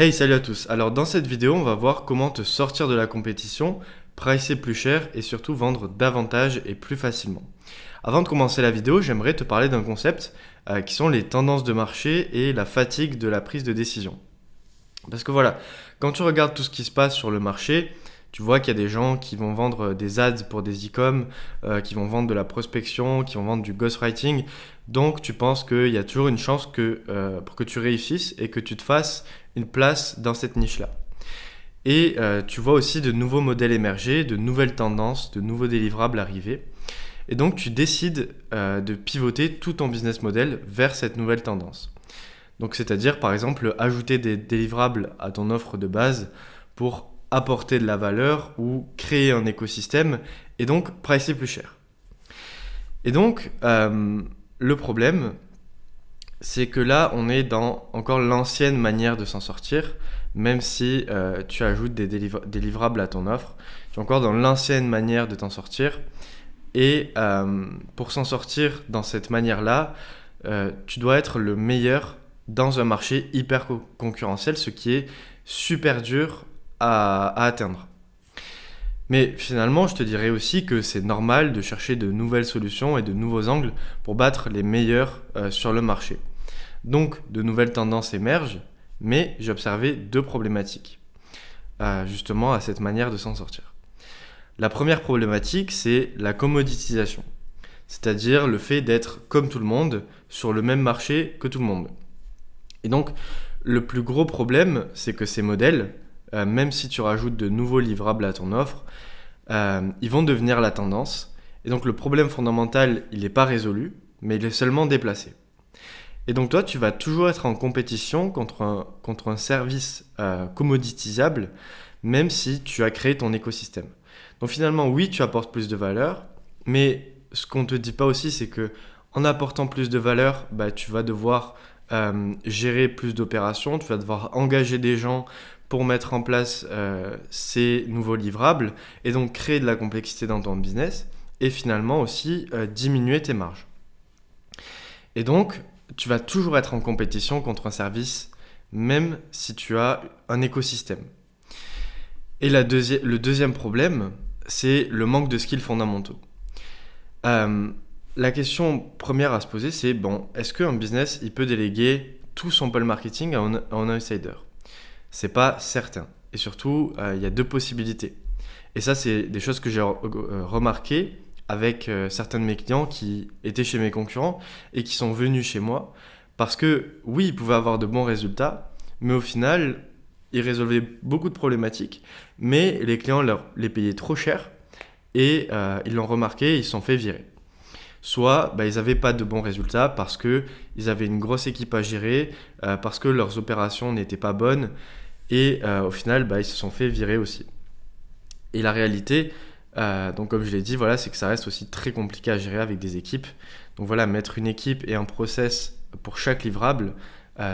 Hey, salut à tous. Alors dans cette vidéo, on va voir comment te sortir de la compétition, pricer plus cher et surtout vendre davantage et plus facilement. Avant de commencer la vidéo, j'aimerais te parler d'un concept qui sont les tendances de marché et la fatigue de la prise de décision. Parce que voilà, quand tu regardes tout ce qui se passe sur le marché, tu vois qu'il y a des gens qui vont vendre des ads pour des e-com, qui vont vendre de la prospection, qui vont vendre du ghostwriting. Donc tu penses qu'il y a toujours une chance pour que tu réussisses et que tu te fasses une place dans cette niche-là. Et tu vois aussi de nouveaux modèles émerger, de nouvelles tendances, de nouveaux délivrables arriver. Et donc tu décides de pivoter tout ton business model vers cette nouvelle tendance. Donc c'est-à-dire par exemple ajouter des délivrables à ton offre de base pour apporter de la valeur ou créer un écosystème et donc pricer plus cher. Et donc le problème, c'est que là on est dans encore l'ancienne manière de s'en sortir, même si tu ajoutes des livrables à ton offre, tu es encore dans l'ancienne manière de t'en sortir. Et pour s'en sortir dans cette manière-là, tu dois être le meilleur dans un marché hyper concurrentiel, ce qui est super dur à atteindre. Mais finalement, je te dirais aussi que c'est normal de chercher de nouvelles solutions et de nouveaux angles pour battre les meilleurs sur le marché. Donc, de nouvelles tendances émergent, mais j'ai observé deux problématiques, justement à cette manière de s'en sortir. La première problématique, c'est la commoditisation, c'est-à-dire le fait d'être comme tout le monde, sur le même marché que tout le monde. Et donc, le plus gros problème, c'est que ces modèles, même si tu rajoutes de nouveaux livrables à ton offre, ils vont devenir la tendance. Et donc, le problème fondamental, il n'est pas résolu, mais il est seulement déplacé. Et donc, toi, tu vas toujours être en compétition contre un service commoditisable, même si tu as créé ton écosystème. Donc, finalement, oui, tu apportes plus de valeur, mais ce qu'on ne te dit pas aussi, c'est que en apportant plus de valeur, tu vas devoir gérer plus d'opérations, tu vas devoir engager des gens pour mettre en place ces nouveaux livrables et donc créer de la complexité dans ton business et finalement aussi diminuer tes marges. Et donc, tu vas toujours être en compétition contre un service, même si tu as un écosystème. Et le deuxième problème, c'est le manque de skills fondamentaux. La question première à se poser, c'est est-ce qu'un business il peut déléguer tout son pôle marketing à un outsider? C'est pas certain. Et surtout, il y a deux possibilités. Et ça, c'est des choses que j'ai remarquées avec certains de mes clients qui étaient chez mes concurrents et qui sont venus chez moi. Parce que oui, ils pouvaient avoir de bons résultats, mais au final, ils résolvaient beaucoup de problématiques, mais les clients les payaient trop cher et ils l'ont remarqué, ils se sont fait virer. Soit ils n'avaient pas de bons résultats parce qu'ils avaient une grosse équipe à gérer, parce que leurs opérations n'étaient pas bonnes et au final ils se sont fait virer aussi. Et la réalité, donc comme je l'ai dit, voilà, c'est que ça reste aussi très compliqué à gérer avec des équipes. Donc voilà, mettre une équipe et un process pour chaque livrable,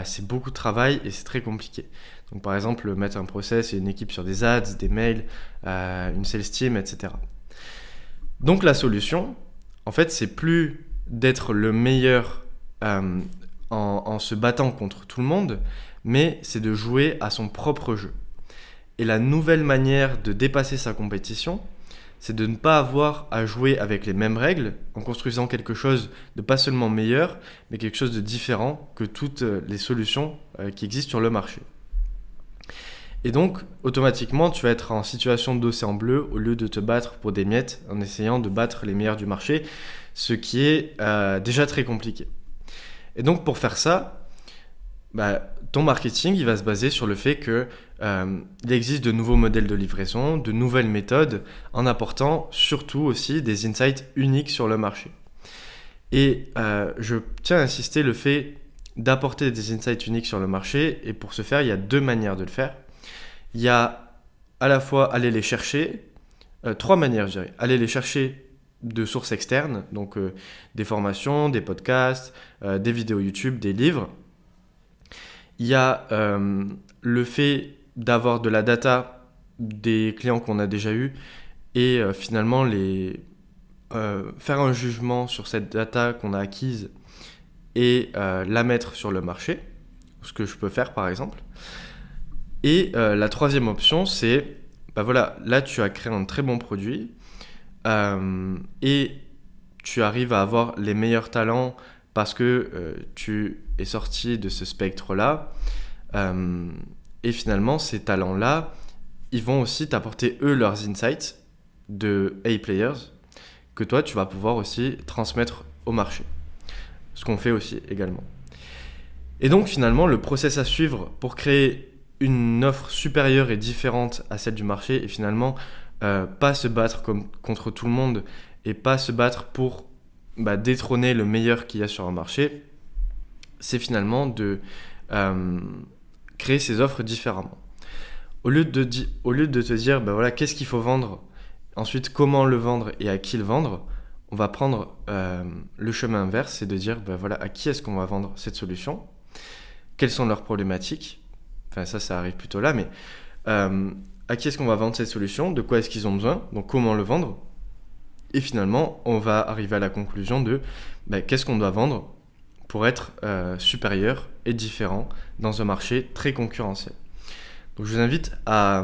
c'est beaucoup de travail et c'est très compliqué. Donc par exemple, mettre un process et une équipe sur des ads, des mails, une sales team, etc. Donc la solution, en fait, c'est plus d'être le meilleur en se battant contre tout le monde, mais c'est de jouer à son propre jeu. Et la nouvelle manière de dépasser sa compétition, c'est de ne pas avoir à jouer avec les mêmes règles, en construisant quelque chose de pas seulement meilleur, mais quelque chose de différent que toutes les solutions qui existent sur le marché. Et donc, automatiquement, tu vas être en situation d'océan bleu au lieu de te battre pour des miettes en essayant de battre les meilleurs du marché, ce qui est déjà très compliqué. Et donc, pour faire ça, ton marketing il va se baser sur le fait qu'il existe de nouveaux modèles de livraison, de nouvelles méthodes, en apportant surtout aussi des insights uniques sur le marché. Et je tiens à insister le fait d'apporter des insights uniques sur le marché, et pour ce faire, il y a deux manières de le faire. Il y a à la fois aller les chercher, trois manières je dirais, aller les chercher de sources externes, donc des formations, des podcasts, des vidéos YouTube, des livres. Il y a le fait d'avoir de la data des clients qu'on a déjà eus et finalement faire un jugement sur cette data qu'on a acquise et la mettre sur le marché, ce que je peux faire par exemple. Et la troisième option, c'est, bah voilà, là tu as créé un très bon produit et tu arrives à avoir les meilleurs talents parce que tu es sorti de ce spectre-là. Et finalement, ces talents-là, ils vont aussi t'apporter, eux, leurs insights de A-players que toi, tu vas pouvoir aussi transmettre au marché. Ce qu'on fait aussi également. Et donc, finalement, le process à suivre pour créer une offre supérieure et différente à celle du marché et finalement, pas se battre contre tout le monde et pas se battre pour détrôner le meilleur qu'il y a sur un marché, c'est finalement de créer ses offres différemment. Au lieu de te dire, voilà, qu'est-ce qu'il faut vendre, ensuite comment le vendre et à qui le vendre, on va prendre le chemin inverse, c'est de dire, voilà, à qui est-ce qu'on va vendre cette solution, quelles sont leurs problématiques, enfin ça arrive plutôt là, mais à qui est-ce qu'on va vendre cette solution, de quoi est-ce qu'ils ont besoin, donc comment le vendre, et finalement, on va arriver à la conclusion de qu'est-ce qu'on doit vendre pour être supérieur et différent dans un marché très concurrentiel. Donc je vous invite à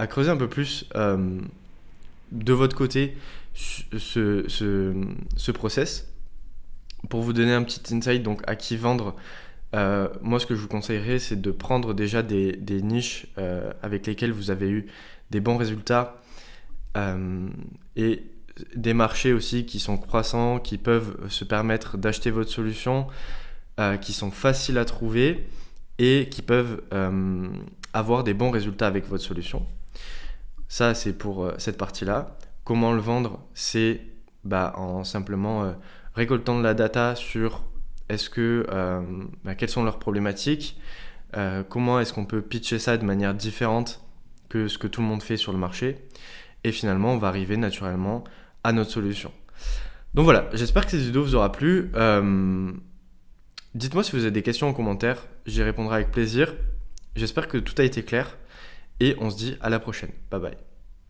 creuser un peu plus de votre côté ce process. Pour vous donner un petit insight donc à qui vendre, moi ce que je vous conseillerais c'est de prendre déjà des niches avec lesquelles vous avez eu des bons résultats et des marchés aussi qui sont croissants, qui peuvent se permettre d'acheter votre solution, qui sont faciles à trouver et qui peuvent avoir des bons résultats avec votre solution. Ça, c'est pour cette partie-là. Comment le vendre? C'est en simplement récoltant de la data sur quelles sont leurs problématiques, comment est-ce qu'on peut pitcher ça de manière différente que ce que tout le monde fait sur le marché. Et finalement, on va arriver naturellement à notre solution. Donc voilà, j'espère que cette vidéo vous aura plu. Dites-moi si vous avez des questions en commentaire, j'y répondrai avec plaisir. J'espère que tout a été clair et on se dit à la prochaine. Bye bye.